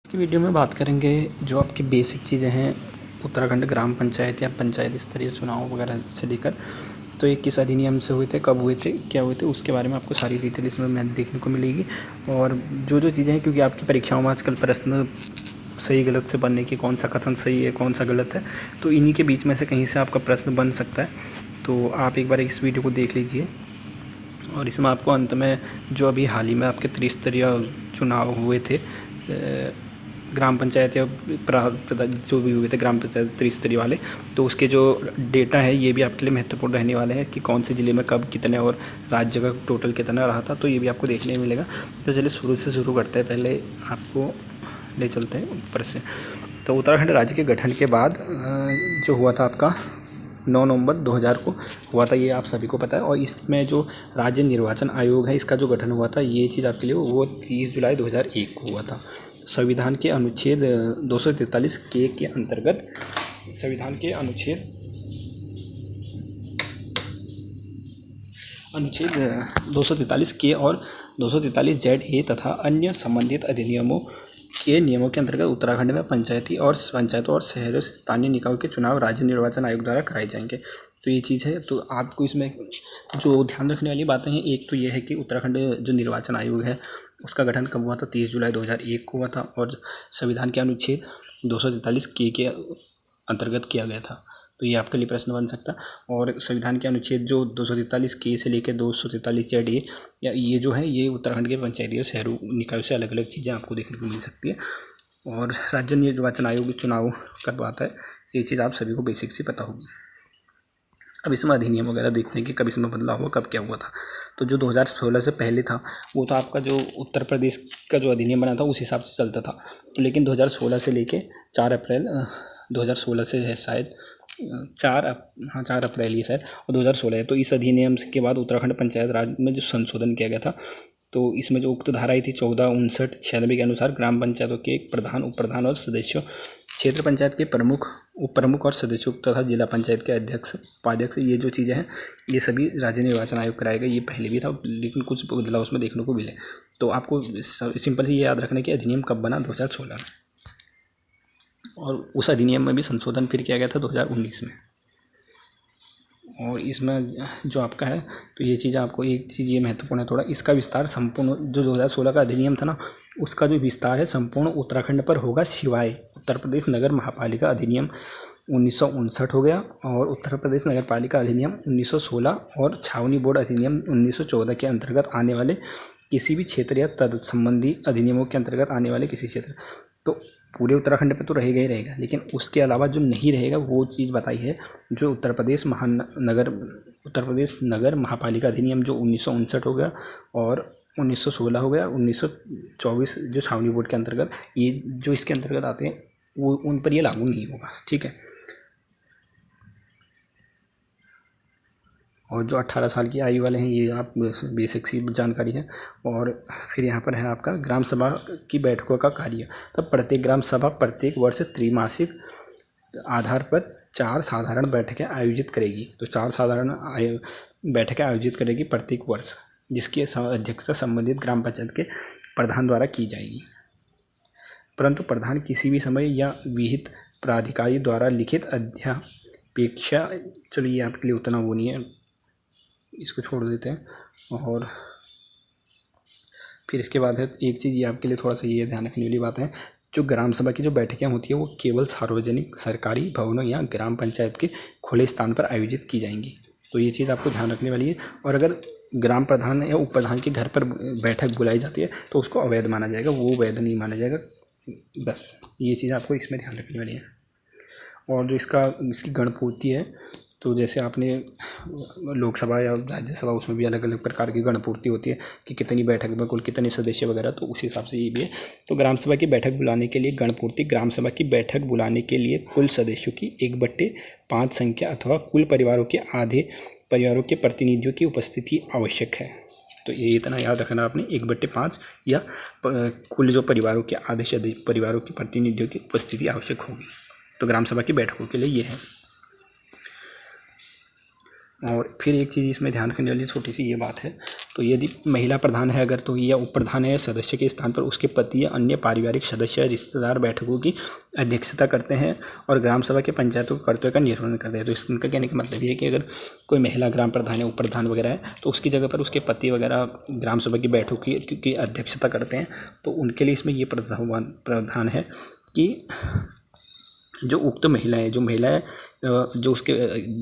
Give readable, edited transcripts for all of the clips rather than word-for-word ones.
की वीडियो में बात करेंगे जो आपकी बेसिक चीज़ें हैं उत्तराखंड ग्राम पंचायत या पंचायत स्तरीय चुनाव वगैरह से लेकर। तो ये किस अधिनियम से हुए थे, कब हुए थे, क्या हुए थे, उसके बारे में आपको सारी डिटेल इसमें मैथ देखने को मिलेगी। और जो चीज़ें हैं, क्योंकि आपकी परीक्षाओं में आजकल प्रश्न सही गलत से बनने की, कौन सा कथन सही है कौन सा गलत है, तो इन्हीं के बीच में से कहीं से आपका प्रश्न बन सकता है। तो आप एक बार इस वीडियो को देख लीजिए और इसमें आपको अंत में जो अभी हाल ही में आपके त्रिस्तरीय चुनाव हुए थे ग्राम पंचायत या जो भी हुए थे ग्राम पंचायत त्रिस्तरीय वाले, तो उसके जो डेटा है ये भी आपके लिए महत्वपूर्ण रहने वाले हैं कि कौन से ज़िले में कब कितने और राज्य का टोटल कितना रहा था, तो ये भी आपको देखने मिलेगा। तो चलिए शुरू से शुरू करते हैं, पहले आपको ले चलते हैं ऊपर से। तो उत्तराखंड राज्य के गठन के बाद जो हुआ था आपका 9 नवंबर 2000 को हुआ था, ये आप सभी को पता है। और इसमें जो राज्य निर्वाचन आयोग है इसका जो गठन हुआ था, ये चीज़ आपके लिए वो 30 जुलाई 2001 को हुआ था। संविधान के अनुच्छेद 243 के अंतर्गत संविधान के अनुच्छेद 243 के और 243 जेड ए तथा अन्य संबंधित अधिनियमों के नियमों के अंतर्गत उत्तराखंड में पंचायतों और शहरों से स्थानीय निकायों के चुनाव राज्य निर्वाचन आयोग द्वारा कराए जाएंगे। तो ये चीज़ है। तो आपको इसमें जो ध्यान रखने वाली बातें हैं, एक तो ये है कि उत्तराखंड जो निर्वाचन आयोग है उसका गठन कब हुआ था, 30 जुलाई 2001 को हुआ था और संविधान के अनुच्छेद 243 के अंतर्गत किया गया था। तो ये आपके लिए प्रश्न बन सकता है। और संविधान के अनुच्छेद जो 243 के से लेकर 243 जेड ए या ये जो है ये उत्तराखंड के पंचायती और शहरों निकायों से अलग अलग चीज़ें आपको देखने को मिल सकती है। और राज्य निर्वाचन आयोग चुनाव करवाता है, ये चीज़ आप सभी को बेसिक से पता होगी। अब इसमें अधिनियम वगैरह देखने की कब इसमें बदलाव हुआ, कब क्या हुआ था। तो जो 2016 से पहले था वो तो आपका जो उत्तर प्रदेश का जो अधिनियम बना था उस हिसाब से चलता था। तो लेकिन 2016 से लेके 4 अप्रैल 2016 से है शायद 4 अप्रैल ये शायद और 2016 है। तो इस अधिनियम के बाद उत्तराखंड पंचायत राज में जो संशोधन किया गया था, तो इसमें जो उक्त धारा आई थी 1459/96 के अनुसार ग्राम पंचायतों के प्रधान, उप प्रधान और सदस्यों, क्षेत्र पंचायत के प्रमुख, उप प्रमुख और सदस्यों तथा जिला पंचायत के अध्यक्ष, उपाध्यक्ष, ये जो चीज़ें हैं ये सभी राज्य निर्वाचन आयोग कराएगा। ये पहले भी था लेकिन कुछ बदलाव उसमें देखने को मिले। तो आपको सिंपल से ये याद रखना कि अधिनियम कब बना, 2016 में। और उस अधिनियम में भी संशोधन फिर किया गया था 2019 में। और इसमें जो आपका है तो ये चीज़ आपको एक चीज़ ये महत्वपूर्ण है थोड़ा, इसका विस्तार संपूर्ण जो 2016 का अधिनियम था ना उसका जो विस्तार है संपूर्ण उत्तराखंड पर होगा, सिवाय उत्तर प्रदेश नगर महापालिका अधिनियम 1959 हो गया और उत्तर प्रदेश नगर पालिका अधिनियम 1916 और छावनी बोर्ड अधिनियम 1914 के अंतर्गत आने वाले किसी भी क्षेत्र या तद संबंधी अधिनियमों के अंतर्गत आने वाले किसी क्षेत्र। तो पूरे उत्तराखंड पे तो रहेगा ही रहेगा, लेकिन उसके अलावा जो नहीं रहेगा वो चीज़ बताई है जो उत्तर प्रदेश नगर महापालिका अधिनियम जो 1959 हो गया और 1916 हो गया, 1924 जो छावनी बोर्ड के अंतर्गत, ये जो इसके अंतर्गत आते हैं वो उन पर ये लागू नहीं होगा। ठीक है। और जो 18 साल की आयु वाले हैं ये आप बेसिक सी जानकारी है। और फिर यहाँ पर है आपका ग्राम सभा की बैठकों का कार्य। तब प्रत्येक ग्राम सभा प्रत्येक वर्ष त्रैमासिक आधार पर 4 साधारण बैठकें आयोजित करेगी। तो 4 साधारण बैठकें आयोजित करेगी प्रत्येक वर्ष, जिसकी अध्यक्षता संबंधित ग्राम पंचायत के प्रधान द्वारा की जाएगी। परंतु प्रधान किसी भी समय या विहित प्राधिकारी द्वारा लिखित अध्यापेक्षा, चलिए आपके लिए उतना वो नहीं है, इसको छोड़ देते हैं। और फिर इसके बाद है एक चीज़ ये आपके लिए थोड़ा सा ये ध्यान रखने वाली बात है, जो ग्राम सभा की जो बैठकें होती है वो केवल सार्वजनिक सरकारी भवनों या ग्राम पंचायत के खुले स्थान पर आयोजित की जाएंगी। तो ये चीज़ आपको ध्यान रखने वाली है। और अगर ग्राम प्रधान या उप प्रधान के घर पर बैठक बुलाई जाती है तो उसको अवैध माना जाएगा, वो वैध नहीं माना जाएगा। बस ये चीज़ आपको इसमें ध्यान रखने वाली है। और जो इसकी गणपूर्ति है, तो जैसे आपने लोकसभा या राज्यसभा उसमें भी अलग अलग प्रकार की गणपूर्ति होती है कि कितनी बैठक में कुल कितने सदस्य वगैरह, तो उस हिसाब से ये भी है। तो ग्राम सभा की बैठक बुलाने के लिए गणपूर्ति, ग्राम सभा की बैठक बुलाने के लिए कुल सदस्यों की 1/5 संख्या अथवा कुल परिवारों के आधे परिवारों के प्रतिनिधियों की उपस्थिति आवश्यक है। तो ये इतना याद रखना आपने, 1/5 या कुल जो परिवारों के आधे से अधिक परिवारों के प्रतिनिधियों की उपस्थिति आवश्यक होगी। तो ग्राम सभा की बैठकों के लिए ये है। और फिर एक चीज़ इसमें ध्यान रखने वाली छोटी सी ये बात है, तो यदि महिला प्रधान है अगर, तो या उप प्रधान है, सदस्य के स्थान पर उसके पति या अन्य पारिवारिक सदस्य या रिश्तेदार बैठकों की अध्यक्षता करते हैं और ग्राम सभा के पंचायतों के कर्तव्य का निर्वहन करते हैं। तो इसका कहने का मतलब ये है कि अगर कोई महिला ग्राम प्रधान है, उप प्रधान वगैरह है, तो उसकी जगह पर उसके पति वगैरह ग्राम सभा की बैठक की अध्यक्षता करते हैं, तो उनके लिए इसमें ये प्रावधान है कि जो उक्त महिलाएं जो उसके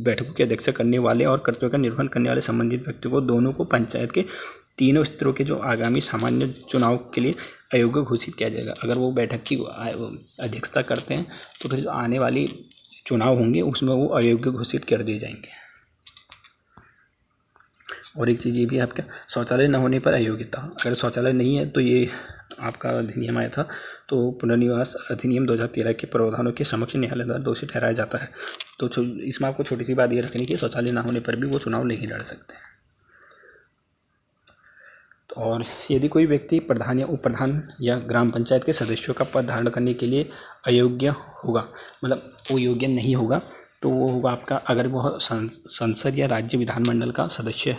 बैठकों की अध्यक्षता करने वाले और कर्तव्य का निर्वहन करने वाले संबंधित व्यक्ति को दोनों को पंचायत के तीनों स्तरों के जो आगामी सामान्य चुनाव के लिए अयोग्य घोषित किया जाएगा। अगर वो बैठक की अध्यक्षता करते हैं तो फिर जो आने वाली चुनाव होंगे उसमें वो अयोग्य घोषित कर दिए जाएंगे। और एक चीज़ ये भी आपका शौचालय न होने पर अयोग्यता, अगर शौचालय नहीं है तो ये आपका अधिनियम आया था, तो पुनर्निवास अधिनियम 2013 के प्रावधानों के समक्ष न्यायालय द्वारा दोषी ठहराया जाता है। तो इसमें आपको छोटी सी बात ये रखनी कि शौचालय ना होने पर भी वो चुनाव नहीं लड़ सकते। और यदि कोई व्यक्ति प्रधान या उप प्रधान या ग्राम पंचायत के सदस्यों का पद धारण करने के लिए अयोग्य होगा, मतलब वो योग्य नहीं होगा, तो वो होगा आपका, अगर वह संसद या राज्य विधानमंडल का सदस्य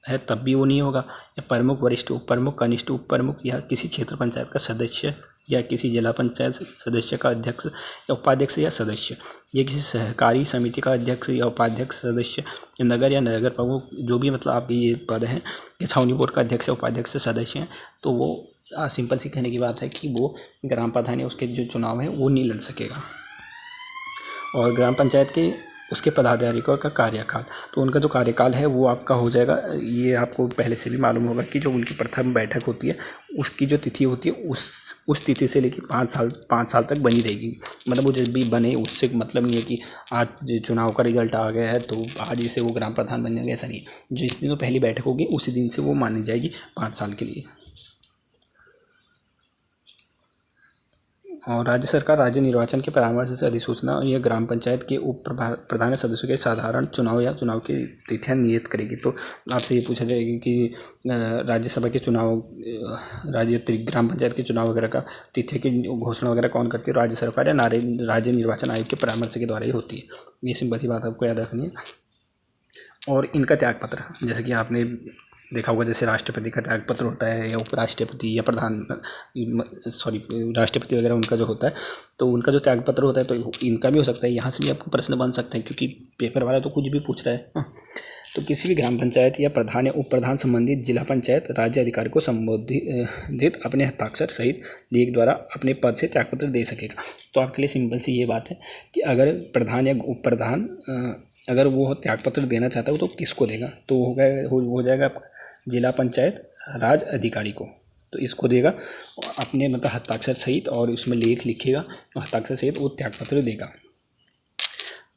है तब भी वो नहीं होगा, या प्रमुख, वरिष्ठ, उप प्रमुख, कनिष्ठ उप प्रमुख, या किसी क्षेत्र पंचायत का सदस्य, या किसी जिला पंचायत सदस्य का अध्यक्ष या उपाध्यक्ष या सदस्य, या किसी सहकारी समिति का अध्यक्ष या उपाध्यक्ष सदस्य, या नगर या नगर प्रमुख, जो भी मतलब आपके ये पद हैं, या छावनी बोर्ड का अध्यक्ष या उपाध्यक्ष सदस्य हैं, तो वो सिंपल सी कहने की बात है कि वो ग्राम प्रधान या उसके जो चुनाव है वो नहीं लड़ सकेगा। और ग्राम पंचायत के उसके पदाधिकारियों का कार्यकाल, तो उनका जो कार्यकाल है वो आपका हो जाएगा, ये आपको पहले से भी मालूम होगा कि जो उनकी प्रथम बैठक होती है उसकी जो तिथि होती है उस तिथि से लेकर 5 साल तक बनी रहेगी। मतलब वो जब भी बने उससे मतलब नहीं है कि आज चुनाव का रिजल्ट आ गया है तो आज ही से वो ग्राम प्रधान बन जाएंगे, ऐसा नहीं है। जिस दिन वो पहली बैठक होगी उसी दिन से वो मानी जाएगी 5 साल के लिए। और राज्य सरकार राज्य निर्वाचन के परामर्श से अधिसूचना या ग्राम पंचायत के उप प्रधान सदस्यों के साधारण चुनाव या चुनाव की तिथियां नियत करेगी। तो आपसे ये पूछा जाएगा कि राज्यसभा के चुनाव, ग्राम पंचायत के चुनाव वगैरह का तिथि की घोषणा वगैरह कौन करती है? राज्य सरकार या राज्य निर्वाचन आयोग के परामर्श के द्वारा ही होती है। ये सिंपल सी बात आपको याद रखनी है। और इनका त्यागपत्र, जैसे कि आपने देखा होगा, जैसे राष्ट्रपति का त्यागपत्र होता है या उपराष्ट्रपति या राष्ट्रपति वगैरह उनका जो होता है, तो उनका जो त्यागपत्र होता है तो इनका भी हो सकता है। यहाँ से भी आपको प्रश्न बन सकते हैं क्योंकि पेपर वाला तो कुछ भी पूछ रहा है। तो किसी भी ग्राम पंचायत या प्रधान या उप प्रधान संबंधित जिला पंचायत राज्य अधिकारी को संबोधित अपने हस्ताक्षर सहित लेख द्वारा अपने पद से त्यागपत्र दे सकेगा। तो आपके लिए सिंपल सी ये बात है कि अगर प्रधान या उप प्रधान अगर वो त्यागपत्र देना चाहता है तो किसको देगा? तो हो जाएगा जिला पंचायत राज अधिकारी को। तो इसको देगा अपने मतलब हस्ताक्षर सहित, और इसमें लेख लिखेगा और हस्ताक्षर सहित वो त्यागपत्र देगा।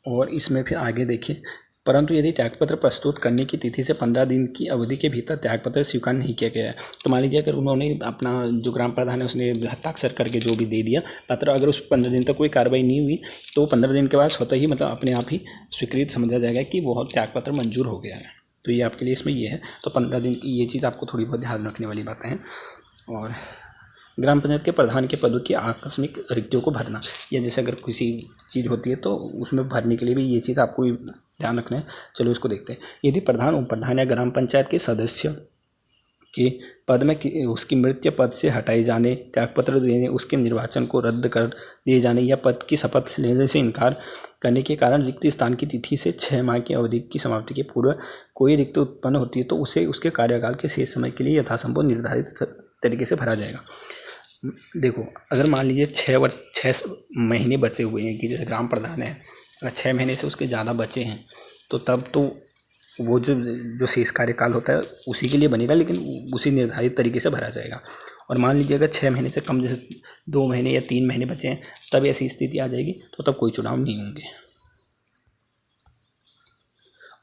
और इसमें फिर आगे देखिए, परंतु यदि त्यागपत्र प्रस्तुत करने की तिथि से 15 दिन की अवधि के भीतर त्यागपत्र स्वीकार नहीं किया गया है, तो मान लीजिए अगर उन्होंने अपना जो ग्राम प्रधान है उसने हस्ताक्षर करके जो भी दे दिया पत्र, अगर उस 15 दिन तक कोई कार्रवाई नहीं हुई तो 15 दिन के बाद स्वतः ही मतलब अपने आप ही स्वीकृत समझा जाएगा कि वो त्यागपत्र मंजूर हो गया है। तो ये आपके लिए इसमें ये है। तो 15 दिन की ये चीज़ आपको थोड़ी बहुत ध्यान रखने वाली बातें हैं। और ग्राम पंचायत के प्रधान के पदों की आकस्मिक रिक्तियों को भरना, या जैसे अगर किसी चीज़ होती है तो उसमें भरने के लिए भी ये चीज़ आपको ध्यान रखना है। चलो इसको देखते हैं। यदि प्रधान, उप प्रधान या ग्राम पंचायत के सदस्य के पद में उसकी मृत्यु पद से हटाए जाने, त्यागपत्र देने, उसके निर्वाचन को रद्द कर दिए जाने या पद की शपथ लेने से इनकार करने के कारण रिक्त स्थान की तिथि से 6 माह की अवधि की समाप्ति के पूर्व कोई रिक्त उत्पन्न होती है तो उसे उसके कार्यकाल के शेष समय के लिए यथासंभव निर्धारित तरीके से भरा जाएगा। देखो, अगर मान लीजिए 6 महीने बचे हुए हैं कि जैसे ग्राम प्रधान है, अगर 6 महीने से उसके ज़्यादा बचे हैं तो तब तो वो जो शेष कार्यकाल होता है उसी के लिए बनेगा, लेकिन उसी निर्धारित तरीके से भरा जाएगा। और मान लीजिए अगर 6 महीने से कम, जैसे 2 महीने या 3 महीने बचे हैं, तब ऐसी स्थिति आ जाएगी तो तब कोई चुनाव नहीं होंगे।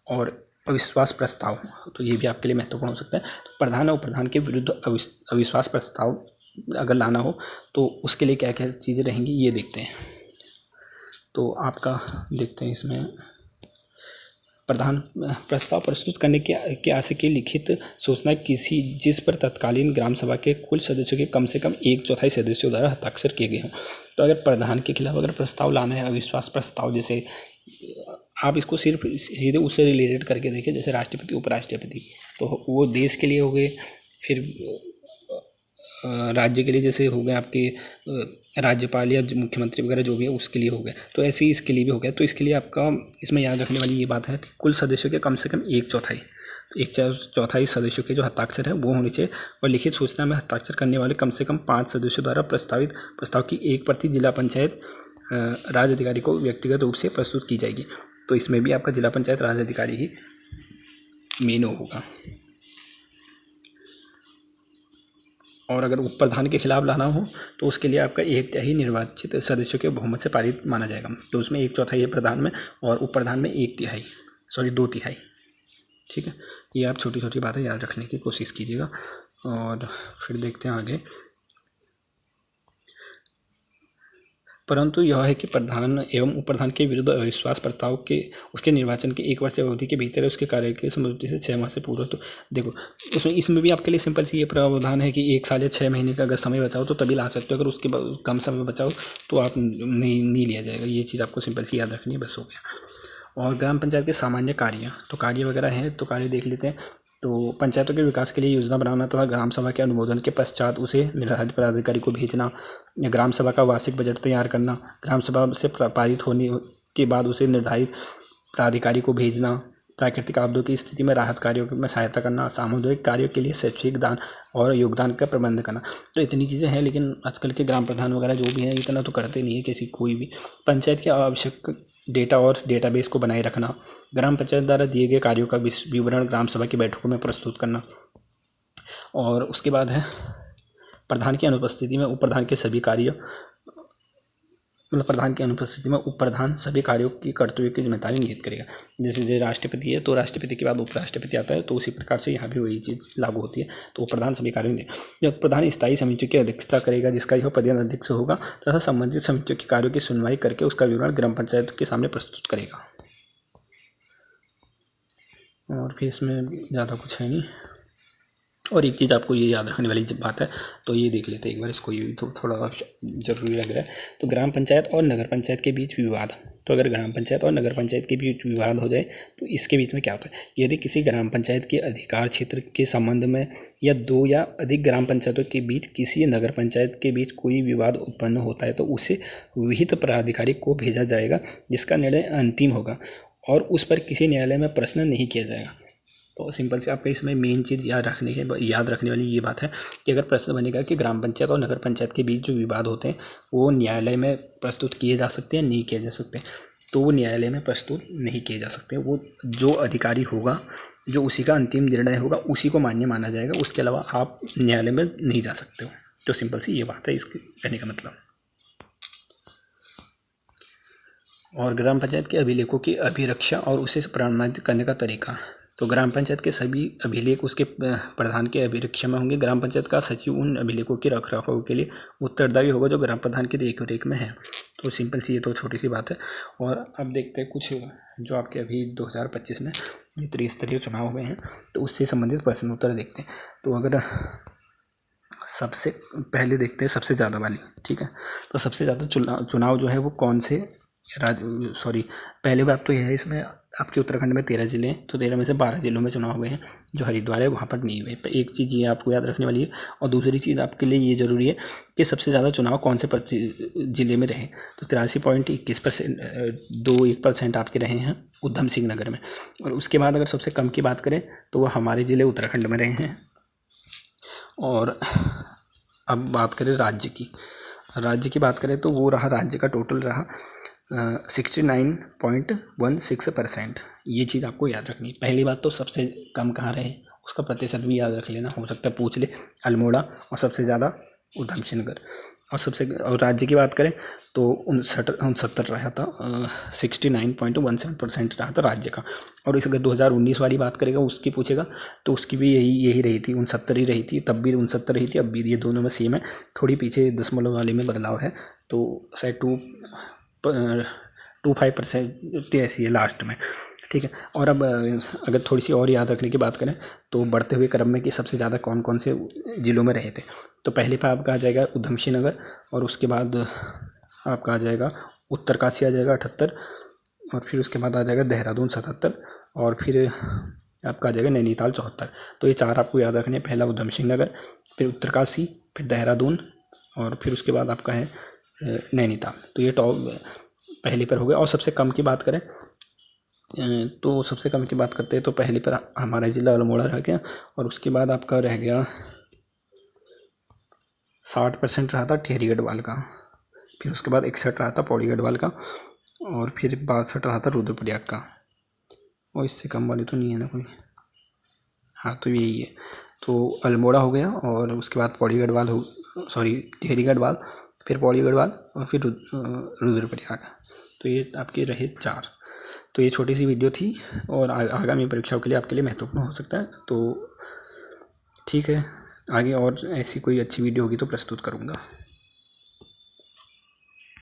और अविश्वास प्रस्ताव, तो ये भी आपके लिए महत्वपूर्ण हो सकता है। तो प्रधान और प्रधान के विरुद्ध अविश्वास प्रस्ताव अगर लाना हो तो उसके लिए क्या क्या चीज़ें रहेंगी ये देखते हैं। तो आपका देखते हैं इसमें, प्रधान प्रस्ताव प्रस्तुत करने के आशय की लिखित सूचना जिस पर तत्कालीन ग्राम सभा के कुल सदस्यों के कम से कम 1/4 सदस्यों द्वारा हस्ताक्षर किए गए हों। तो अगर प्रधान के खिलाफ अगर प्रस्ताव लाना है, अविश्वास प्रस्ताव, जैसे आप इसको सिर्फ सीधे उससे रिलेटेड करके देखिए, जैसे राष्ट्रपति उपराष्ट्रपति, तो वो देश के लिए हो गए, फिर राज्य के लिए जैसे हो गए आपके राज्यपाल या मुख्यमंत्री वगैरह जो भी है उसके लिए हो गया, तो ऐसे ही इसके लिए भी हो गया। तो इसके लिए आपका इसमें याद रखने वाली ये बात है कि कुल सदस्यों के कम से कम एक चौथाई सदस्यों के जो हस्ताक्षर है वो होने चाहिए, और लिखित सूचना में हस्ताक्षर करने वाले कम से कम 5 सदस्यों द्वारा प्रस्ताव की एक प्रति जिला पंचायत राज अधिकारी को व्यक्तिगत रूप से प्रस्तुत की जाएगी। तो इसमें भी आपका जिला पंचायत राज अधिकारी ही मेन होगा। और अगर उप प्रधान के खिलाफ लाना हो तो उसके लिए आपका 1/3 निर्वाचित सदस्यों के बहुमत से पारित माना जाएगा। तो उसमें 1/4 है प्रधान में, और उप प्रधान में 2/3। ठीक है, ये आप छोटी छोटी बातें याद रखने की कोशिश कीजिएगा। और फिर देखते हैं आगे। परंतु यह है कि प्रधान एवं उप प्रधान के विरुद्ध अविश्वास प्रस्ताव के उसके निर्वाचन के 1 वर्ष अवधि के भीतर उसके कार्य की समाप्ति से 6 माह से पूर्व। तो देखो इसमें भी आपके लिए सिंपल सी ये प्रावधान है कि 1 साल या 6 महीने का अगर समय बचाओ तो तभी ला सकते हो, अगर उसके कम समय बचाओ तो आप नहीं लिया जाएगा। ये चीज़ आपको सिंपल सी याद रखनी है, बस हो गया। और ग्राम पंचायत के सामान्य कार्य, तो कार्य वगैरह हैं, तो कार्य देख लेते हैं। तो पंचायतों के विकास के लिए योजना बनाना तथा ग्राम सभा के अनुमोदन के पश्चात उसे निर्धारित पदाधिकारी को भेजना, ग्राम सभा का वार्षिक बजट तैयार करना, ग्राम सभा से पारित होने के बाद उसे निर्धारित प्राधिकारी को भेजना, प्राकृतिक आपदाओं की स्थिति में राहत कार्यों में सहायता करना, सामुदायिक कार्यों के लिए शैक्षिक दान और योगदान का प्रबंध करना। तो इतनी चीज़ें हैं, लेकिन आजकल के ग्राम प्रधान वगैरह जो भी हैं इतना तो करते नहीं है किसी कोई भी। पंचायत के आवश्यक डेटा और डेटाबेस को बनाए रखना, ग्राम पंचायत द्वारा दिए गए कार्यों का विवरण ग्राम सभा की बैठकों में प्रस्तुत करना। और उसके बाद है प्रधान की अनुपस्थिति में उप प्रधान के सभी कार्य, मतलब प्रधान की अनुपस्थिति में उप प्रधान सभी कार्यों की कर्तव्य की जिम्मेदारी निहित करेगा। जैसे राष्ट्रपति है तो राष्ट्रपति के बाद उपराष्ट्रपति आता है, तो उसी प्रकार से यहाँ भी वही चीज़ लागू होती है। तो उप प्रधान सभी कार्यों में, जब प्रधान स्थायी समितियों की अध्यक्षता करेगा जिसका यह पद अध्यक्ष होगा, तथा संबंधित समितियों के कार्यों की सुनवाई करके उसका विवरण ग्राम पंचायत के सामने प्रस्तुत करेगा। और फिर इसमें ज़्यादा कुछ है नहीं। और एक चीज़ आपको ये याद रखने वाली बात है, तो ये देख लेते हैं एक बार इसको, ये तो थोड़ा ज़रूरी लग रहा है। तो ग्राम पंचायत और नगर पंचायत के बीच विवाद, तो अगर ग्राम पंचायत और नगर पंचायत के बीच विवाद हो जाए तो इसके बीच में क्या होता है, यदि किसी ग्राम पंचायत के अधिकार क्षेत्र के संबंध में या 2 या अधिक ग्राम पंचायतों के बीच किसी नगर पंचायत के बीच कोई विवाद उत्पन्न होता है तो उसे विहित प्राधिकारी को भेजा जाएगा जिसका निर्णय अंतिम होगा, और उस पर किसी न्यायालय में प्रश्न नहीं किया जाएगा। तो सिंपल से आपको इसमें मेन चीज़ याद रखने वाली ये बात है कि अगर प्रश्न बनेगा कि ग्राम पंचायत और नगर पंचायत के बीच जो विवाद होते हैं वो न्यायालय में प्रस्तुत किए जा सकते हैं, नहीं किए जा सकते, तो वो न्यायालय में प्रस्तुत नहीं किए जा सकते। वो जो अधिकारी होगा, जो उसी का अंतिम निर्णय होगा, उसी को मान्य माना जाएगा, उसके अलावा आप न्यायालय में नहीं जा सकते हो। तो सिंपल सी ये बात है इसके कहने का मतलब। और ग्राम पंचायत के अभिलेखों की अभिरक्षा और उसे प्रमाणित करने का तरीका, तो ग्राम पंचायत के सभी अभिलेख उसके प्रधान के अभिरक्षा में होंगे। ग्राम पंचायत का सचिव उन अभिलेखों के रखरखाव के लिए उत्तरदायी होगा जो ग्राम प्रधान की देख रेख में है। तो सिंपल सी ये तो छोटी सी बात है। और अब देखते हैं कुछ जो आपके अभी 2025 में ये त्रिस्तरीय चुनाव हुए हैं, तो उससे संबंधित प्रश्न उत्तर देखते हैं। तो अगर सबसे पहले देखते हैं सबसे ज़्यादा वाली, ठीक है, तो सबसे ज़्यादा चुनाव जो है वो कौन से पहले बात तो यह है, इसमें आपके उत्तराखंड में 13 ज़िले हैं, तो 13 में से 12 ज़िलों में चुनाव हुए हैं। जो हरिद्वार है वहाँ पर नहीं हुए। एक चीज़ ये आपको याद रखने वाली है। और दूसरी चीज़ आपके लिए ये ज़रूरी है कि सबसे ज़्यादा चुनाव कौन से ज़िले में रहे, तो 83.21% आपके रहे हैं उधम सिंह नगर में। और उसके बाद अगर सबसे कम की बात करें तो वह हमारे ज़िले उत्तराखंड में रहे हैं। और अब बात करें राज्य की बात करें तो वो रहा, राज्य का टोटल रहा 69.16%। ये चीज़ आपको याद रखनी है। पहली बात तो सबसे कम कहाँ रहे उसका प्रतिशत भी याद रख लेना, हो सकता है पूछ ले, अल्मोड़ा, और सबसे ज़्यादा उधम सिंह नगर। और राज्य की बात करें तो 69 रहा था, 69.17% रहा था राज्य का। और इस अगर 2019 वाली बात करेगा उसकी पूछेगा तो उसकी भी यही रही थी, 69 ही रही थी, तब भी 69 रही थी, अब भी ये दोनों में सेम है, थोड़ी पीछे दशमलव वाले में बदलाव है, तो शायद 2.25% ऐसी है लास्ट में, ठीक है। और अब अगर थोड़ी सी और याद रखने की बात करें तो बढ़ते हुए क्रम में कि सबसे ज़्यादा कौन कौन से ज़िलों में रहे थे, तो पहले पे आपका आ जाएगा उधम सिंह नगर, और उसके बाद आपका आ जाएगा उत्तरकाशी आ जाएगा 78, और फिर उसके बाद आ जाएगा देहरादून 77 और फिर आपका आ जाएगा नैनीताल 74। तो ये 4 आपको याद रखने हैं। पहला उधम सिंह नगर, फिर उत्तरकाशी, फिर देहरादून और फिर उसके बाद आपका है नैनीताल। तो ये टॉप पहले पर हो गया। और सबसे कम की बात करें तो सबसे कम की बात करते हैं तो पहले पर हमारा ज़िला अल्मोड़ा रह गया और उसके बाद आपका रह गया 60% रहा था टिहरी गढ़वाल का, फिर उसके बाद 61 रहा था पौड़ी गढ़वाल का और फिर 62 रहा था रुद्रप्रयाग का। और इससे कम वाली तो नहीं है ना कोई। हाँ तो यही है। तो अल्मोड़ा हो गया और उसके बाद पौड़ी गढ़वाल हो टिहरी गढ़वाल, फिर पौड़ी गढ़वाल और फिर रुद्रप्रयाग। तो ये आपके रहे 4। तो ये छोटी सी वीडियो थी और आगामी परीक्षाओं के लिए आपके लिए महत्वपूर्ण हो सकता है। तो ठीक है, आगे और ऐसी कोई अच्छी वीडियो होगी तो प्रस्तुत करूँगा।